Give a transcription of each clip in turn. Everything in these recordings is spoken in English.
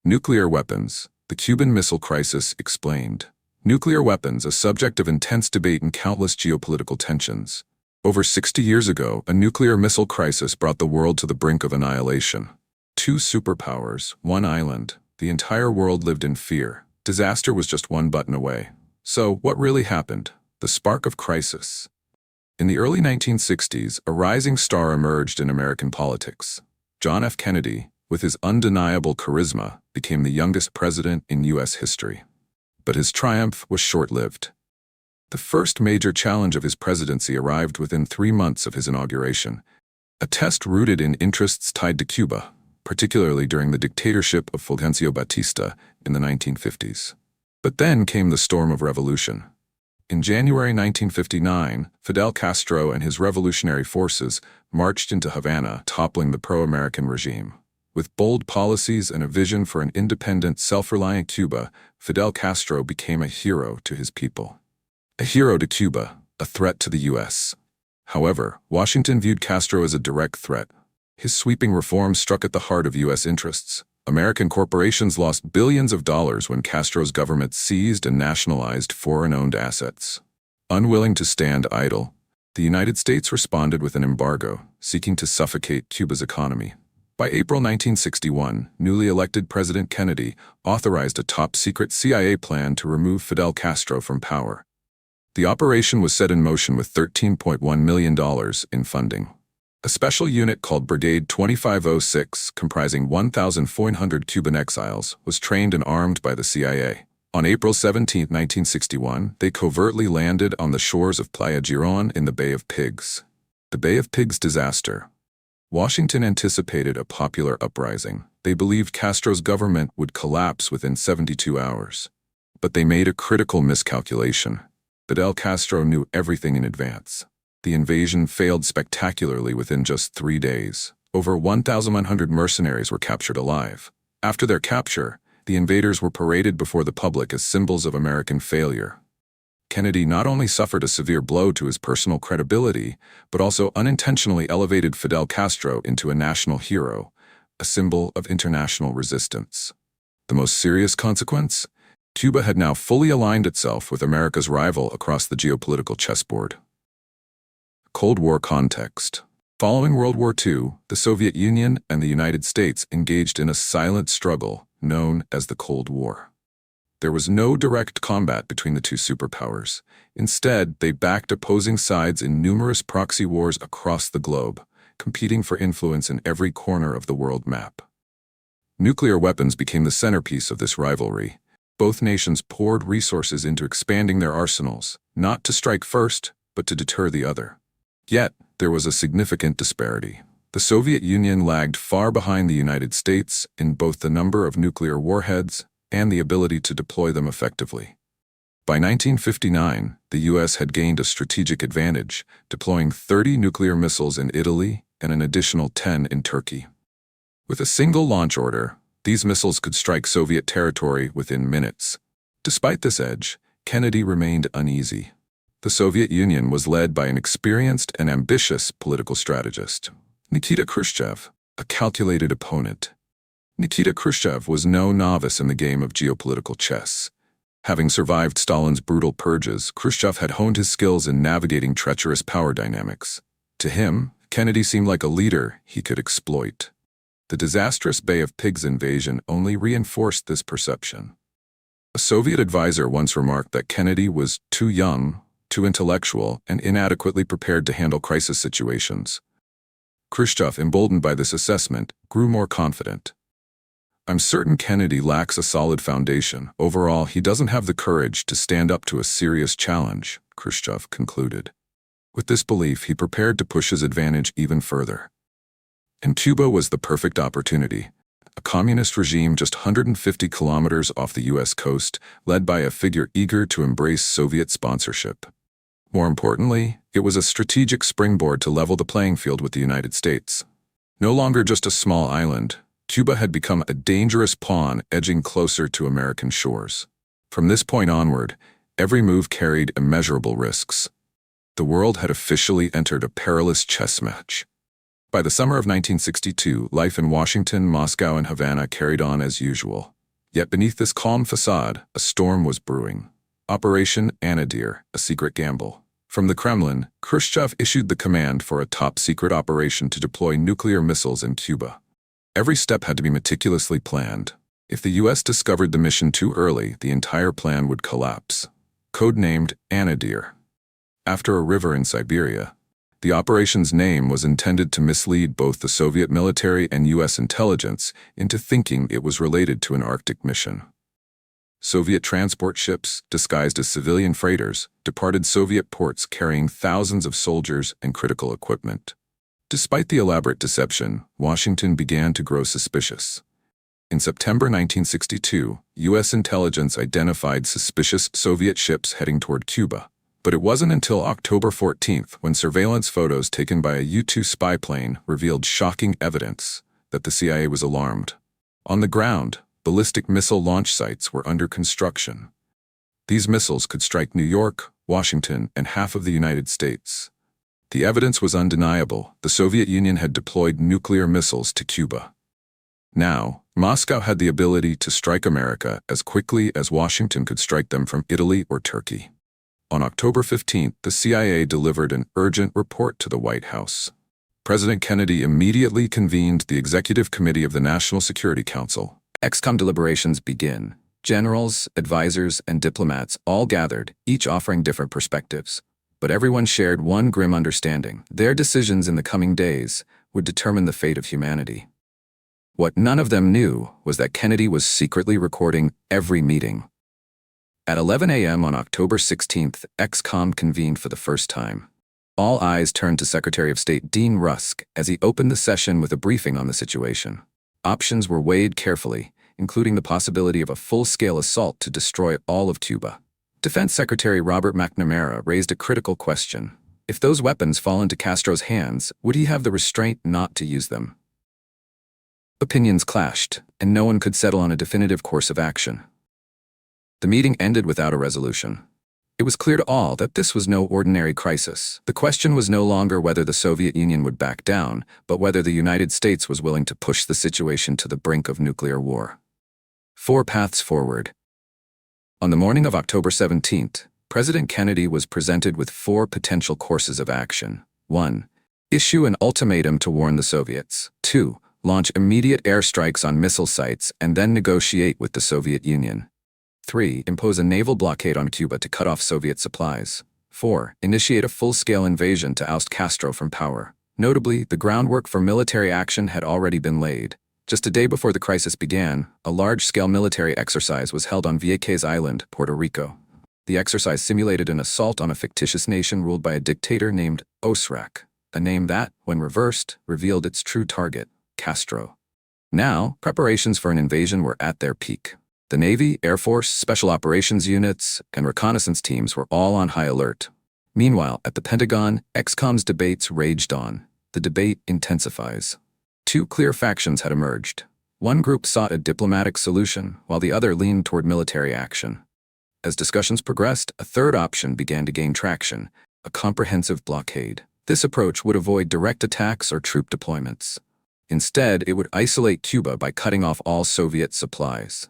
Nuclear weapons. The Cuban Missile Crisis explained. Nuclear weapons, a subject of intense debate and countless geopolitical tensions. Over 60 years ago, a nuclear missile crisis brought the world to the brink of annihilation. Two superpowers, one island. The entire world lived in fear. Disaster was just one button away. So, what really happened? The spark of crisis. In the early 1960s, a rising star emerged in American politics. John F. Kennedy, with his undeniable charisma, became the youngest president in U.S. history. But his triumph was short-lived. The first major challenge of his presidency arrived within 3 months of his inauguration, a test rooted in interests tied to Cuba, particularly during the dictatorship of Fulgencio Batista in the 1950s. But then came the storm of revolution. In January 1959, Fidel Castro and his revolutionary forces marched into Havana, toppling the pro-American regime. With bold policies and a vision for an independent, self-reliant Cuba, Fidel Castro became a hero to his people. A hero to Cuba, a threat to the U.S. However, Washington viewed Castro as a direct threat. His sweeping reforms struck at the heart of U.S. interests. American corporations lost billions of dollars when Castro's government seized and nationalized foreign-owned assets. Unwilling to stand idle, the United States responded with an embargo, seeking to suffocate Cuba's economy. By April 1961, newly elected President Kennedy authorized a top-secret CIA plan to remove Fidel Castro from power. The operation was set in motion with $13.1 million in funding. A special unit called Brigade 2506, comprising 1,400 Cuban exiles, was trained and armed by the CIA. On April 17, 1961, they covertly landed on the shores of Playa Girón in the Bay of Pigs. The Bay of Pigs disaster. Washington anticipated a popular uprising. They believed Castro's government would collapse within 72 hours. But they made a critical miscalculation. Fidel Castro knew everything in advance. The invasion failed spectacularly within just 3 days. Over 1,100 mercenaries were captured alive. After their capture, the invaders were paraded before the public as symbols of American failure. Kennedy not only suffered a severe blow to his personal credibility, but also unintentionally elevated Fidel Castro into a national hero, a symbol of international resistance. The most serious consequence? Cuba had now fully aligned itself with America's rival across the geopolitical chessboard. Cold War context. Following World War II, the Soviet Union and the United States engaged in a silent struggle known as the Cold War. There was no direct combat between the two superpowers. Instead, they backed opposing sides in numerous proxy wars across the globe, competing for influence in every corner of the world map. Nuclear weapons became the centerpiece of this rivalry. Both nations poured resources into expanding their arsenals, not to strike first, but to deter the other. Yet, there was a significant disparity. The Soviet Union lagged far behind the United States in both the number of nuclear warheads and the ability to deploy them effectively. By 1959, the U.S. had gained a strategic advantage, deploying 30 nuclear missiles in Italy and an additional 10 in Turkey. With a single launch order, these missiles could strike Soviet territory within minutes. Despite this edge, Kennedy remained uneasy. The Soviet Union was led by an experienced and ambitious political strategist, Nikita Khrushchev, a calculated opponent. Nikita Khrushchev was no novice in the game of geopolitical chess. Having survived Stalin's brutal purges, Khrushchev had honed his skills in navigating treacherous power dynamics. To him, Kennedy seemed like a leader he could exploit. The disastrous Bay of Pigs invasion only reinforced this perception. A Soviet advisor once remarked that Kennedy was too young, too intellectual, and inadequately prepared to handle crisis situations. Khrushchev, emboldened by this assessment, grew more confident. "I'm certain Kennedy lacks a solid foundation. Overall, he doesn't have the courage to stand up to a serious challenge," Khrushchev concluded. With this belief, he prepared to push his advantage even further. And Cuba was the perfect opportunity. A communist regime just 150 kilometers off the U.S. coast, led by a figure eager to embrace Soviet sponsorship. More importantly, it was a strategic springboard to level the playing field with the United States. No longer just a small island, Cuba had become a dangerous pawn edging closer to American shores. From this point onward, every move carried immeasurable risks. The world had officially entered a perilous chess match. By the summer of 1962, life in Washington, Moscow, and Havana carried on as usual. Yet beneath this calm facade, a storm was brewing. Operation Anadir, a secret gamble. From the Kremlin, Khrushchev issued the command for a top-secret operation to deploy nuclear missiles in Cuba. Every step had to be meticulously planned. If the U.S. discovered the mission too early, the entire plan would collapse. Codenamed Anadir. After a river in Siberia, the operation's name was intended to mislead both the Soviet military and U.S. intelligence into thinking it was related to an Arctic mission. Soviet transport ships, disguised as civilian freighters, departed Soviet ports carrying thousands of soldiers and critical equipment. Despite the elaborate deception, Washington began to grow suspicious. In September 1962, U.S. intelligence identified suspicious Soviet ships heading toward Cuba. But it wasn't until October 14th when surveillance photos taken by a U-2 spy plane revealed shocking evidence that the CIA was alarmed. On the ground, ballistic missile launch sites were under construction. These missiles could strike New York, Washington, and half of the United States. The evidence was undeniable. The Soviet Union had deployed nuclear missiles to Cuba. Now, Moscow had the ability to strike America as quickly as Washington could strike them from Italy or Turkey. On October 15th, the CIA delivered an urgent report to the White House. President Kennedy immediately convened the Executive Committee of the National Security Council. ExComm deliberations begin. Generals, advisors, and diplomats all gathered, each offering different perspectives. But everyone shared one grim understanding. Their decisions in the coming days would determine the fate of humanity. What none of them knew was that Kennedy was secretly recording every meeting. At 11 a.m. on October 16th, ExComm convened for the first time. All eyes turned to Secretary of State Dean Rusk as he opened the session with a briefing on the situation. Options were weighed carefully, including the possibility of a full-scale assault to destroy all of Cuba. Defense Secretary Robert McNamara raised a critical question. If those weapons fall into Castro's hands, would he have the restraint not to use them? Opinions clashed, and no one could settle on a definitive course of action. The meeting ended without a resolution. It was clear to all that this was no ordinary crisis. The question was no longer whether the Soviet Union would back down, but whether the United States was willing to push the situation to the brink of nuclear war. 4 paths forward. On the morning of October 17th, President Kennedy was presented with 4 potential courses of action. 1. Issue an ultimatum to warn the Soviets. 2. Launch immediate airstrikes on missile sites and then negotiate with the Soviet Union. 3. Impose a naval blockade on Cuba to cut off Soviet supplies. 4. Initiate a full-scale invasion to oust Castro from power. Notably, the groundwork for military action had already been laid. Just a day before the crisis began, a large-scale military exercise was held on Vieques Island, Puerto Rico. The exercise simulated an assault on a fictitious nation ruled by a dictator named Osrak, a name that, when reversed, revealed its true target, Castro. Now, preparations for an invasion were at their peak. The Navy, Air Force, Special Operations Units, and reconnaissance teams were all on high alert. Meanwhile, at the Pentagon, ExComm's debates raged on. The debate intensifies. 2 clear factions had emerged. One group sought a diplomatic solution, while the other leaned toward military action. As discussions progressed, a third option began to gain traction: a comprehensive blockade. This approach would avoid direct attacks or troop deployments. Instead, it would isolate Cuba by cutting off all Soviet supplies.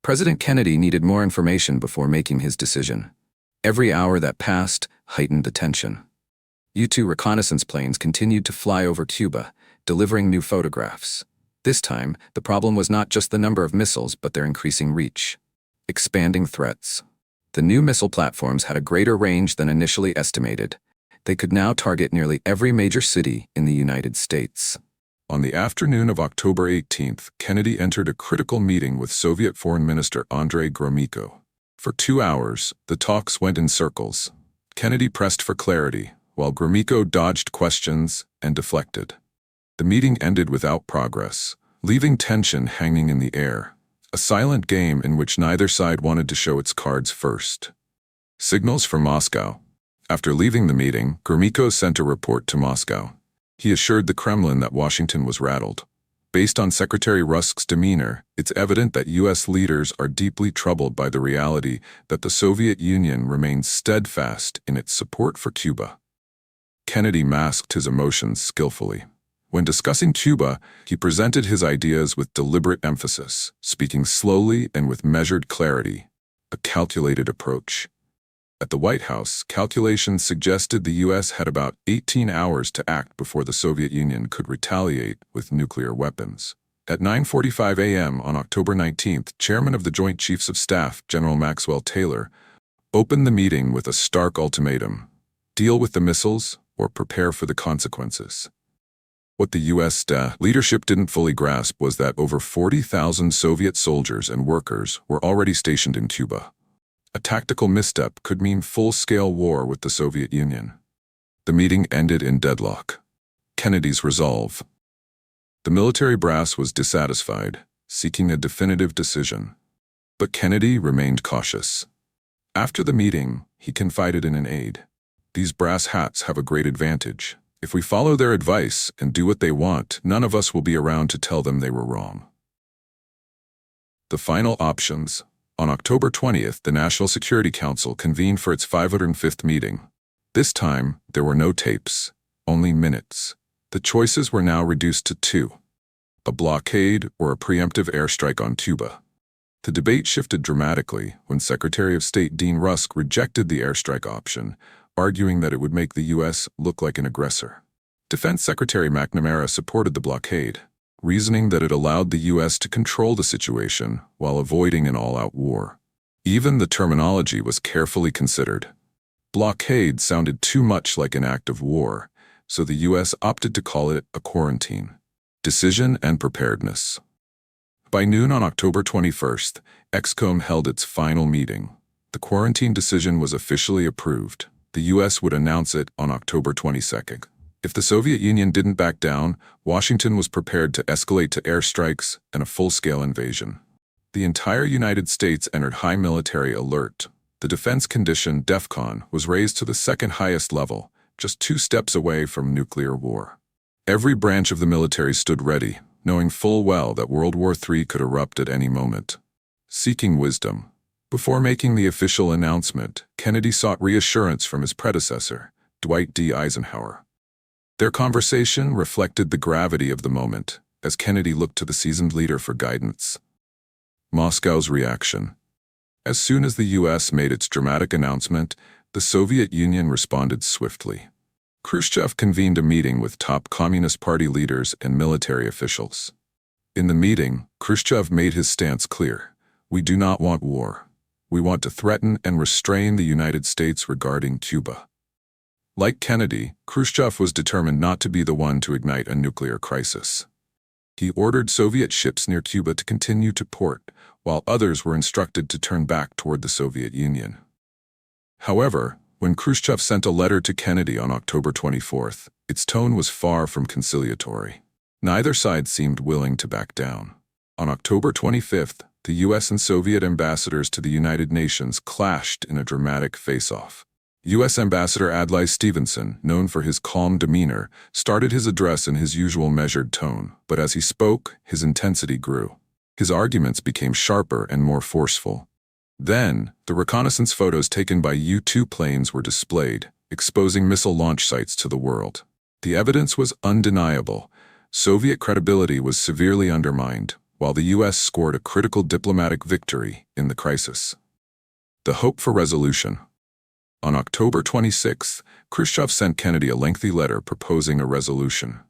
President Kennedy needed more information before making his decision. Every hour that passed heightened the tension. U-2 reconnaissance planes continued to fly over Cuba, delivering new photographs. This time, the problem was not just the number of missiles but their increasing reach. Expanding threats. The new missile platforms had a greater range than initially estimated. They could now target nearly every major city in the United States. On the afternoon of October 18th, Kennedy entered a critical meeting with Soviet Foreign Minister Andrei Gromyko. For 2 hours, the talks went in circles. Kennedy pressed for clarity, while Gromyko dodged questions and deflected. The meeting ended without progress, leaving tension hanging in the air, a silent game in which neither side wanted to show its cards first. Signals from Moscow. After leaving the meeting, Gromyko sent a report to Moscow. He assured the Kremlin that Washington was rattled. Based on Secretary Rusk's demeanor, it's evident that U.S. leaders are deeply troubled by the reality that the Soviet Union remains steadfast in its support for Cuba. Kennedy masked his emotions skillfully. When discussing Cuba, he presented his ideas with deliberate emphasis, speaking slowly and with measured clarity, a calculated approach. At the White House, calculations suggested the U.S. had about 18 hours to act before the Soviet Union could retaliate with nuclear weapons. At 9:45 a.m. on October 19th, Chairman of the Joint Chiefs of Staff, General Maxwell Taylor, opened the meeting with a stark ultimatum: deal with the missiles or prepare for the consequences. What the U.S. leadership didn't fully grasp was that over 40,000 Soviet soldiers and workers were already stationed in Cuba. A tactical misstep could mean full-scale war with the Soviet Union. The meeting ended in deadlock. Kennedy's resolve. The military brass was dissatisfied, seeking a definitive decision. But Kennedy remained cautious. After the meeting, he confided in an aide. "These brass hats have a great advantage. If we follow their advice and do what they want, none of us will be around to tell them they were wrong." The final options. On October 20th, the National Security Council convened for its 505th meeting. This time, there were no tapes, only minutes. The choices were now reduced to two: a blockade or a preemptive airstrike on Cuba. The debate shifted dramatically when Secretary of State Dean Rusk rejected the airstrike option, arguing that it would make the U.S. look like an aggressor. Defense Secretary McNamara supported the blockade, reasoning that it allowed the U.S. to control the situation while avoiding an all-out war. Even the terminology was carefully considered. Blockade sounded too much like an act of war, so the U.S. opted to call it a quarantine. Decision and preparedness. By noon on October 21st, ExComm held its final meeting. The quarantine decision was officially approved. The U.S. would announce it on October 22nd. If the Soviet Union didn't back down, Washington was prepared to escalate to airstrikes and a full-scale invasion. The entire United States entered high military alert. The defense condition, DEFCON, was raised to the second highest level, just 2 steps away from nuclear war. Every branch of the military stood ready, knowing full well that World War III could erupt at any moment. Seeking wisdom. Before making the official announcement, Kennedy sought reassurance from his predecessor, Dwight D. Eisenhower. Their conversation reflected the gravity of the moment, as Kennedy looked to the seasoned leader for guidance. Moscow's reaction. As soon as the U.S. made its dramatic announcement, the Soviet Union responded swiftly. Khrushchev convened a meeting with top Communist Party leaders and military officials. In the meeting, Khrushchev made his stance clear: "We do not want war. We want to threaten and restrain the United States regarding Cuba." Like Kennedy, Khrushchev was determined not to be the one to ignite a nuclear crisis. He ordered Soviet ships near Cuba to continue to port, while others were instructed to turn back toward the Soviet Union. However, when Khrushchev sent a letter to Kennedy on October 24th, its tone was far from conciliatory. Neither side seemed willing to back down. On October 25th, the U.S. and Soviet ambassadors to the United Nations clashed in a dramatic face-off. U.S. Ambassador Adlai Stevenson, known for his calm demeanor, started his address in his usual measured tone, but as he spoke, his intensity grew. His arguments became sharper and more forceful. Then, the reconnaissance photos taken by U-2 planes were displayed, exposing missile launch sites to the world. The evidence was undeniable. Soviet credibility was severely undermined, while the U.S. scored a critical diplomatic victory in the crisis. The hope for resolution. On October 26, Khrushchev sent Kennedy a lengthy letter proposing a resolution.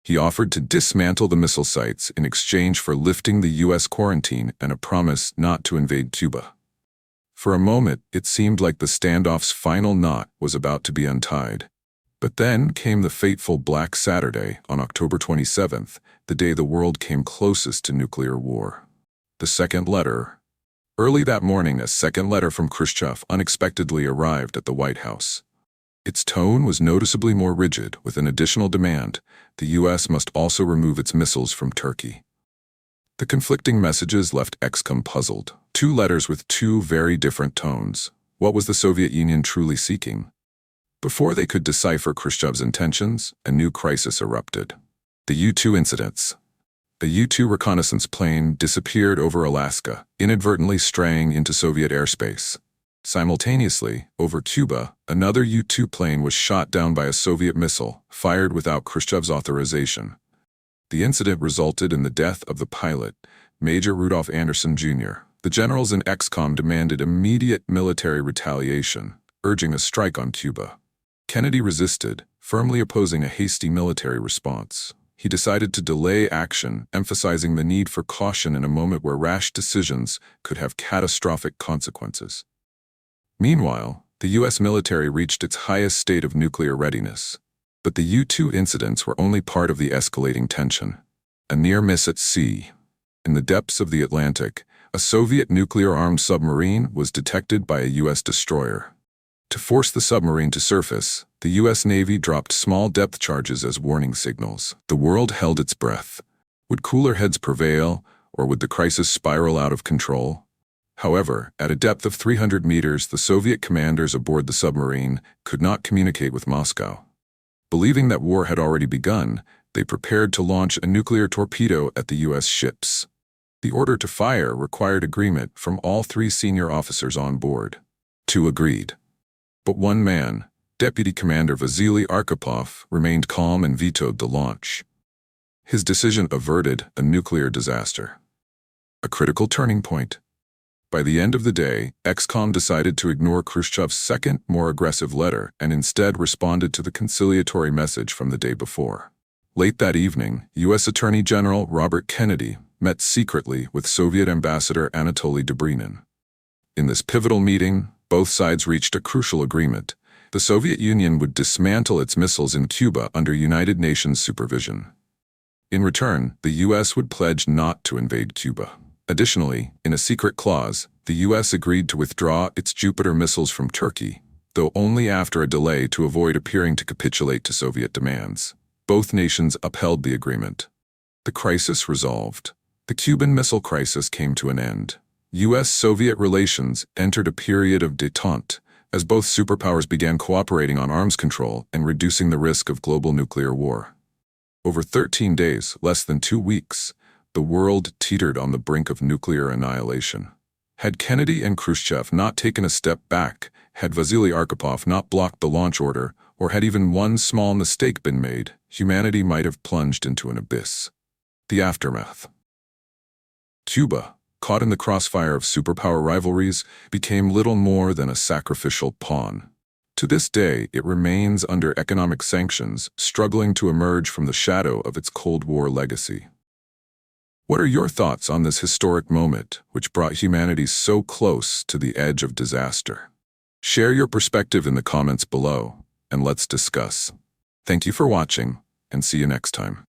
He offered to dismantle the missile sites in exchange for lifting the U.S. quarantine and a promise not to invade Cuba. For a moment, it seemed like the standoff's final knot was about to be untied. But then came the fateful Black Saturday on October 27th, the day the world came closest to nuclear war. The second letter. Early that morning, a second letter from Khrushchev unexpectedly arrived at the White House. Its tone was noticeably more rigid, with an additional demand: the U.S. must also remove its missiles from Turkey. The conflicting messages left ExComm puzzled. 2 letters with 2 very different tones. What was the Soviet Union truly seeking? Before they could decipher Khrushchev's intentions, a new crisis erupted. The U-2 incidents. A U-2 reconnaissance plane disappeared over Alaska, inadvertently straying into Soviet airspace. Simultaneously, over Cuba, another U-2 plane was shot down by a Soviet missile, fired without Khrushchev's authorization. The incident resulted in the death of the pilot, Major Rudolph Anderson, Jr. The generals in ExComm demanded immediate military retaliation, urging a strike on Cuba. Kennedy resisted, firmly opposing a hasty military response. He decided to delay action, emphasizing the need for caution in a moment where rash decisions could have catastrophic consequences. Meanwhile, the U.S. military reached its highest state of nuclear readiness. But the U-2 incidents were only part of the escalating tension. A near miss at sea. In the depths of the Atlantic, a Soviet nuclear-armed submarine was detected by a U.S. destroyer. To force the submarine to surface, the U.S. Navy dropped small depth charges as warning signals. The world held its breath. Would cooler heads prevail, or would the crisis spiral out of control? However, at a depth of 300 meters, the Soviet commanders aboard the submarine could not communicate with Moscow. Believing that war had already begun, they prepared to launch a nuclear torpedo at the U.S. ships. The order to fire required agreement from all 3 senior officers on board. 2 agreed. But one man, Deputy Commander Vasily Arkhipov, remained calm and vetoed the launch. His decision averted a nuclear disaster. A critical turning point. By the end of the day, ExComm decided to ignore Khrushchev's second, more aggressive letter and instead responded to the conciliatory message from the day before. Late that evening, U.S. Attorney General Robert Kennedy met secretly with Soviet Ambassador Anatoly Dobrynin. In this pivotal meeting, both sides reached a crucial agreement. The Soviet Union would dismantle its missiles in Cuba under United Nations supervision. In return, the U.S. would pledge not to invade Cuba. Additionally, in a secret clause, the U.S. agreed to withdraw its Jupiter missiles from Turkey, though only after a delay to avoid appearing to capitulate to Soviet demands. Both nations upheld the agreement. The crisis resolved. The Cuban Missile Crisis came to an end. U.S.-Soviet relations entered a period of détente, as both superpowers began cooperating on arms control and reducing the risk of global nuclear war. Over 13 days, less than 2 weeks, the world teetered on the brink of nuclear annihilation. Had Kennedy and Khrushchev not taken a step back, had Vasily Arkhipov not blocked the launch order, or had even one small mistake been made, humanity might have plunged into an abyss. The aftermath. Cuba, caught in the crossfire of superpower rivalries, became little more than a sacrificial pawn. To this day, it remains under economic sanctions, struggling to emerge from the shadow of its Cold War legacy. What are your thoughts on this historic moment, which brought humanity so close to the edge of disaster? Share your perspective in the comments below, and let's discuss. Thank you for watching, and see you next time.